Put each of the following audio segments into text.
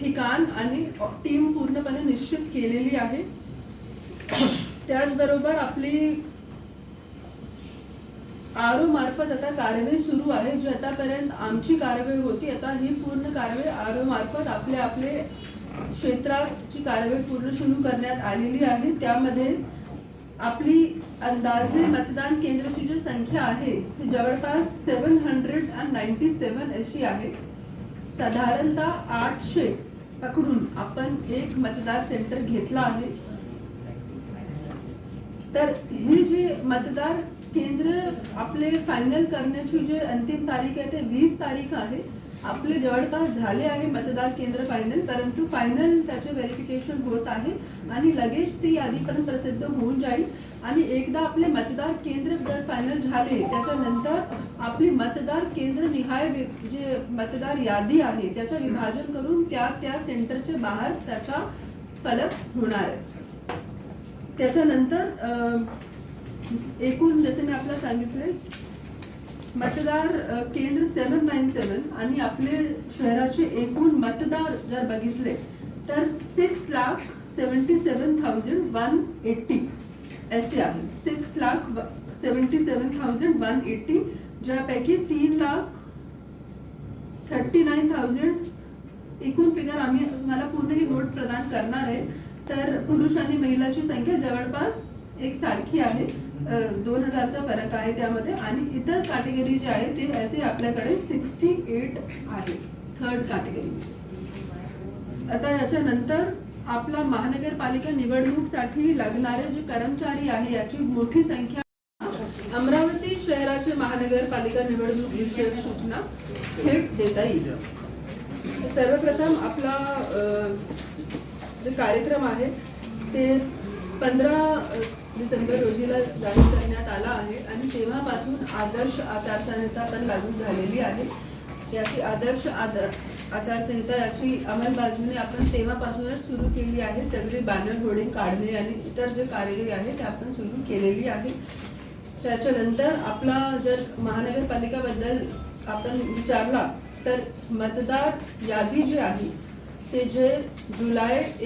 ठिकाण आणि टीम पूर्णपणे निश्चित केलेली आहे। त्याचबरोबर आपली आरो मार्फत आता कारवाई सुरू आहे। जी आतापर्यंत आमची कारवाई होती, आता ही पूर्ण कारवाई आरो मार्फत आपले क्षेत्राची कारवाई पूर्ण सुरू करण्यात आलेली आहे। त्यामध्ये आपली अंदाजे मतदान केंद्राची जी संख्या आहे ती जवळपास 797 अशी आहे। साधारणतः 800 पकडून आपण एक मतदार सेंटर घेतला आहे। तर ही जी मतदार केंद्र आपले फायनल करण्याची जी अंतिम तारीख आहे ते 20 तारीख आहे। आपले जवळपास झाले आहे मतदार केंद्र फायनल, परंतु फायनल त्याचे व्हेरिफिकेशन होत आहे आणि लगेच ती यादी पण प्रसिद्ध होऊन जाईल। आणि एकदा आपले मतदार केंद्र जर फायनल झाले त्याच्यानंतर आपली मतदार केंद्र निहाय जे मतदार यादी आहे त्याचं विभाजन करून त्या सेंटरच्या बाहेर त्याचा फलक होणार आहे। त्याच्यानंतर एकूण जसे मी आपल्याला सांगितले मतदार केंद्र 797 आणि आपले शहराचे एकूण मतदार जर बघितले तर 6,77,180 असे आहे। 6,77,180 ज्यापैकी 3,39,000 एकूण फिगर आम्ही मला पूर्ण ही नोट प्रदान करणार आहे। तर पुरुष आणि महिलाची संख्या जवळपास एक सारखी आहे, 2000चा फरक आहे त्यामध्ये। आणि इतर कॅटेगरी जे आहे ते असे आपल्याकडे 68 आहे, थर्ड कॅटेगरी। आता याच्यानंतर आपला महानगरपालिका निवडणूकसाठी लागणारे जे कर्मचारी आहे याची मोठी संख्या। अमरावती शहराचे महानगरपालिका निवडणूक विषयक सूचना थेट देता येईल। सर्वप्रथम आपला जे कार्यक्रम आहे ते 15 डिसेंबर रोजीला जाहीर करण्यात आला आहे आणि तेव्हापासून आदर्श आचारसंहिता पण लागू झालेली आहे। याची आदर्श आचारसंहिता याची अंमलबजावणी आपण तेव्हापासूनच सुरू केली आहे। सगळे बॅनर होर्डिंग काढणे आणि इतर जे कार्यवाही आहे ते आपण सुरू केलेली आहे। त्याच्यानंतर आपला जर महानगरपालिकाबद्दल आपण विचारला तर मतदार यादी जी आहे ते जे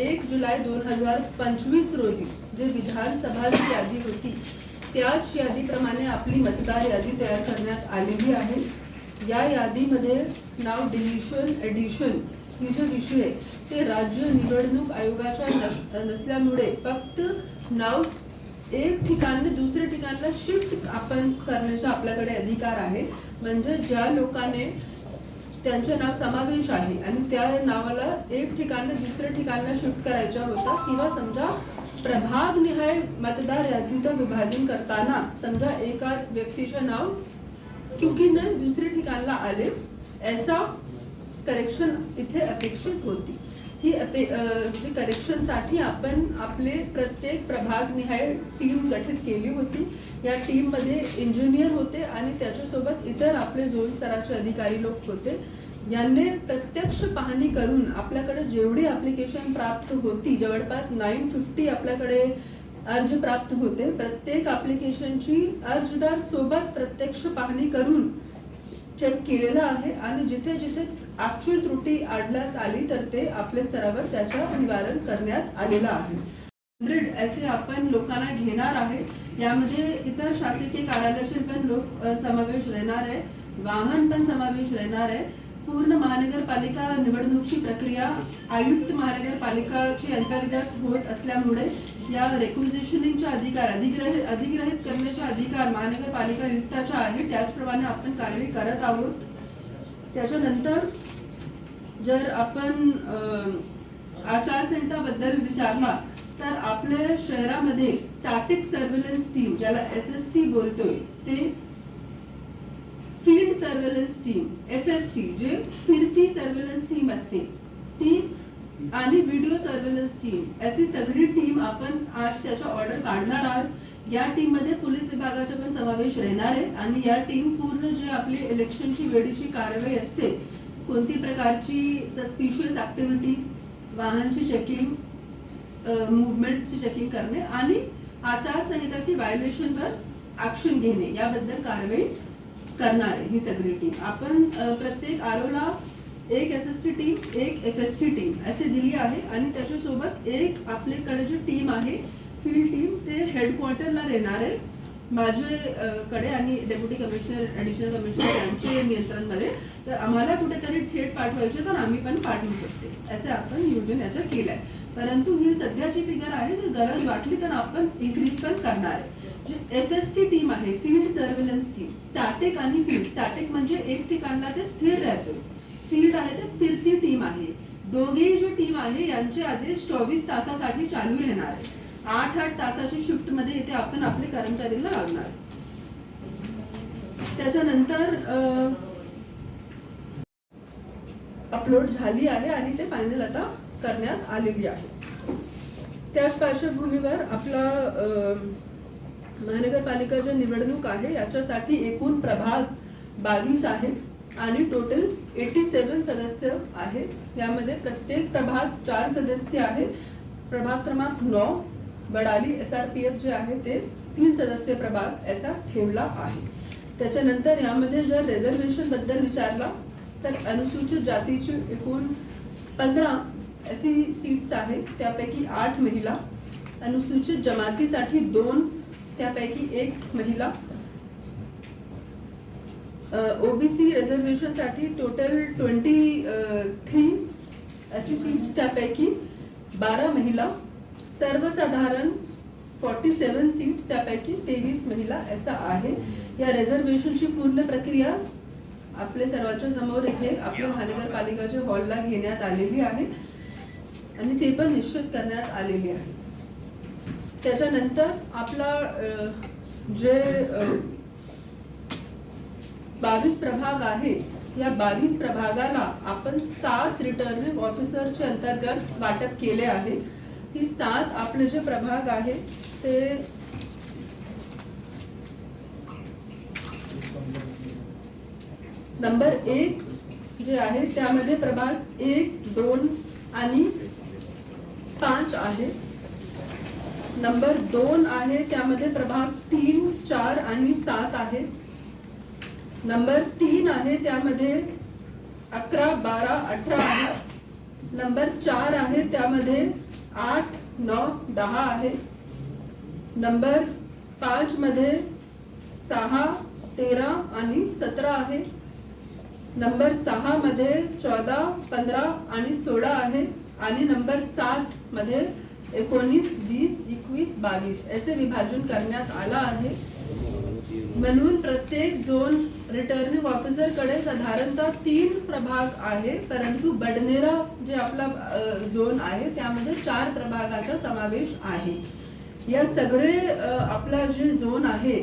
1 जुलै 2025 रोजी जे विधानसभाची यादी होती त्याच यादीप्रमाणे आपली मतदार यादी तयार करण्यात आलेली आहे। या यादीमध्ये नाव डिलिशन एडिशन हे जे विषय ते राज्य निवडणूक आयोगाच्या नसल्यामुळे फक्त नाव एक ठिकाणी दुसऱ्या ठिकाणला शिफ्ट आपण करण्याचा आपल्याकडे अधिकार आहे। म्हणजे ज्या लोकांनी त्यांचे नाव समावेश आहे आणि त्या नावाला एक ठिकाणी दुसऱ्या ठिकाणला शिफ्ट करायचा होता किंवा समजा प्रभाग निहाय मतदार यादीचं विभाजन करताना समजा एका व्यक्तीचे नाव चुकीने दुसऱ्या ठिकाणला आले, ऐसा करेक्शन इथे अपेक्षित होती। ही जी करेक्शनसाठी आपण आपले प्रत्येक प्रभाग निहाय टीम गठीत केली होती। या टीम मध्ये इंजिनियर होते आणि त्याच्यासोबत इतर आपले झोन स्तराचे अधिकारी लोक होते। यांनी प्रत्यक्ष पाहणी करून आपल्याकडे जेवढी ऍप्लिकेशन प्राप्त होती जवळपास 950 आपल्याकडे अर्ज प्राप्त होते। प्रत्येक ऍप्लिकेशनची अर्जदार सोबत प्रत्यक्ष पाहणी करून चेक केलेलं आहे आणि जिथे जिथे ऍक्च्युअल त्रुटी आढळल्यास आली तर ते आपल्या स्तरावर त्याचं निवारण करण्यात आलेलं आहे। 100 असे आपण लोकांना घेणार आहे। यामध्ये इतर शासकीय कार्यालयाचे पण लोक समावेश राहणार आहे, वाहन पण समावेश राहणार आहे। पूर्ण महानगरपालिका निवडणुकीची प्रक्रिया आयुक्त महानगरपालिकाची अंतर्गत होत असल्यामुळे या रेक्विजिशनिंगचा अधिकार अधिग्रहित करण्याचा अधिकार महानगरपालिका आयुक्ताचा आहे। त्याचप्रमाणे आपण कारवाई करत आहोत। त्याच्यानंतर जर आपण आचारसंहिताबद्दल विचारला तर आपल्या शहरामध्ये स्टॅटिक सर्व्हेलन्स टीम ज्याला SST बोलतोय ते फील्ड सर्व्हेलन्स टीम FST जे फिरती सर्व्हेलन्स टीम असते ती आणि व्हिडिओ सर्व्हेलन्स टीम अशी सगळी टीम आपण आज त्याचा ऑर्डर काढणार आहोत। या टीम मध्ये पोलीस विभागाचा पण समावेश राहणार आहे आणि या टीम पूर्ण जे आपली इलेक्शनची वेळेची कारवाई असते, कोणती प्रकारची सस्पिशियस ऍक्टिव्हिटी, वाहनची चेकिंग, मूवमेंटची चेकिंग करणे आणि आचारसंहिताची व्हायोलेशनवर ऍक्शन घेणे याबद्दल कारवाई करणार आहे ही सगळी टीम। आपण प्रत्येक आरोला एक SST टीम, एक FST टीम अशी दिली आहे आणि त्याच्यासोबत एक आपल्याकडे जी टीम आहे फील्ड टीम ते हेडक्वार्टरला येणार आहे माझे कडे आणि डेप्युटी कमिशनर, ॲडिशनल कमिशनर यांचे नियंत्रणमध्ये. तर आम्हाला कुठेतरी थेट पाठवायचे तर आम्ही पण पाठवू शकते असे आपण नियोजन याचं केलं आहे. परंतु ही सध्याची फिगर आहे, जर गरज वाटली तर आपण इन्क्रीज पण करणार आहे. जे FST टीम आहे फील्ड सर्व्हेलन्सची, स्टॅटिक आणि फील्ड. स्टॅटिक म्हणजे एक ठिकाणला ते स्थिर राहतो, फील्ड आहे ते फिरती टीम आहे. दोघेही जी टीम आहे यांचे आदेश 24 तासासाठी चालू राहणार आहे. 8-8 तासाची शिफ्ट मध्ये इथे आपण आपले कर्मचारीला लावणार. त्याच्यानंतर अपलोड झाली आहे आणि ते फायनल आता करण्यात आलेली आहे. त्याच पार्श्वभूमीवर आपला महानगरपालिकेची निवडणूक आहे, याच्यासाठी एकूण प्रभाग 22 आहे आणि टोटल 87 सदस्य आहे. यामध्ये प्रत्येक प्रभाग 4 सदस्य आहे. प्रभाग क्रमांक 9 बडाली SRPF जे आहे ते 3 सदस्य प्रभाग असा ठेवला आहे. त्याच्यानंतर यामध्ये जर रिझर्वेशन बद्दल विचारला तर अनुसूचित जातीची एकूण 15 अशी सीट्स आहे, त्यापैकी 8 महिला. अनुसूचित जमातीसाठी 2, त्यापैकी 1 महिला. OBC रिझर्वेशन साठी टोटल 23 अशी सीट्स, त्यापैकी 12 महिला. सर्वसाधारण 47 सीट्स, त्यापैकी 23 महिला असा आहे. या रिझर्वेशनची पूर्ण प्रक्रिया आपल्या सर्वांच्या समोर इथे आपल्या महानगरपालिकेच्या हॉलला घेण्यात आलेली आहे आणि ते पण निश्चित करण्यात आलेली आहे. त्याच्यानंतर आपला जे 22 प्रभाग आहे, या 22 प्रभागाला आपण 7 रिटर्निंग ऑफिसरच्या अंतर्गत वाटप केले आहे. ही 7 आपले जे प्रभाग आहे ते नंबर 1 जे आहे त्यामध्ये प्रभाग 1, 2 आणि 5 आहे. नंबर 2 आहे त्यामध्ये प्रभाग 3, 4 आणि 7 आहे. नंबर 3 आहे त्यामध्ये 11, 12, 18 आहे. नंबर 4 आहे त्यामध्ये 8, 9, 10 आहे. नंबर 5 मध्ये 6, 13 आणि 17 आहे. नंबर 6 मध्ये 14, 15 आणि 16 आहे आणि नंबर 7 मध्ये 19, 20, 21, 22 असे विभाजन करण्यात आला आहे. म्हणून प्रत्येक झोन रिटर्निंग ऑफिसर कडे साधारणतः 3 प्रभाग आहे, परंतु बडनेरा जे आपला झोन आहे त्यामध्ये 4 प्रभागाचा समावेश आहे. या सगळे आपला जे झोन आहे,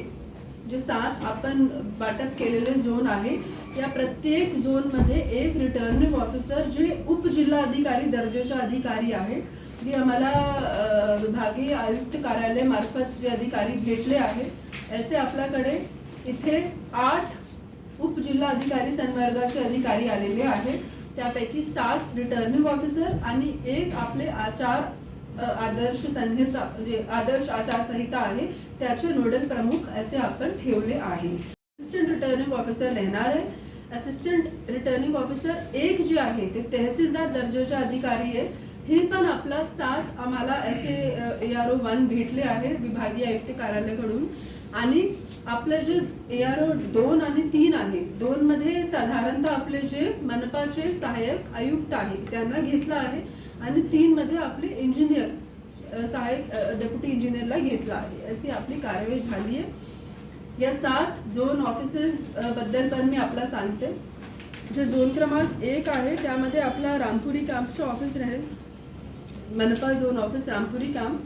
जे 7 आपण वाटप केलेले झोन आहे, या प्रत्येक झोन मध्ये एक रिटर्निंग ऑफिसर जे उपजिल्हाधिकारी दर्जाचे अधिकारी आहे, जे आम्हाला विभागीय आयुक्त कार्यालय मार्फत जे अधिकारी भेटले आहे, असे आपल्याकडे इथे 8 उपजिल्हाधिकारी संवर्गाचे अधिकारी आलेले आहेत. त्यापैकी 7 रिटर्निंग ऑफिसर आणि एक आपले आदर्श संहिता जे आदर्श आचारसंहिता आहे त्याचे नोडल प्रमुख असे आपण ठेवले आहे. असिस्टंट रिटर्निंग ऑफिसर राहणार आहे. असिस्टंट रिटर्निंग ऑफिसर एक जे आहे ते तहसीलदार दर्जाचे अधिकारी आहे. हे पण आपला 7 आम्हाला असे ARO 1 भेटले आहे विभागीय आयुक्त कार्यालयाकडून. आणि आपले जे ARO 2 आणि 3 आहे, 2 मध्ये साधारणतः आपले जे मनपाचे सहाय्यक आयुक्त आहे त्यांना घेतला आहे आणि 3 मध्ये आपले इंजिनियर सहाय्यक डेप्युटी इंजिनियरला घेतला आहे. अशी आपली कार्यवाही झाली आहे. या 7 झोन ऑफिसेस बद्दल पण मी आपला सांगते. जे झोन क्रमांक 1 आहे त्यामध्ये आपला रामपुरी कॅम्पचे ऑफिस राहील, मनपा झोन ऑफिस रामपुरी कॅम्प.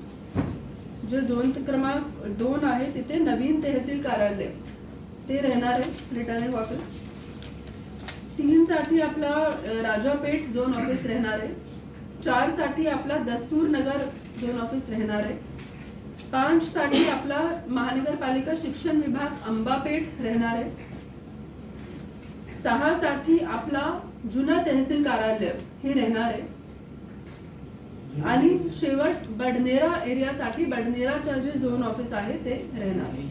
जे झोन क्रमांक 2 आहे तिथे नवीन तहसील कार्यालय ते राहणार आहे रिटर्निंग ऑफिस. 3 साठी आपला राजापेठ झोन ऑफिस राहणार आहे. 4 साठी आपला दस्तूर नगर झोन ऑफिस राहणार आहे. 5 साठी आपला महानगरपालिका शिक्षण विभाग अंबापेठ राहणार आहे. 6 साठी आपला जुना तहसील कार्यालय हे राहणार आहे. आणि शेवट बडनेरा एरियासाठी बडनेराच्या जे झोन ऑफिस आहे ते राहणार आहे.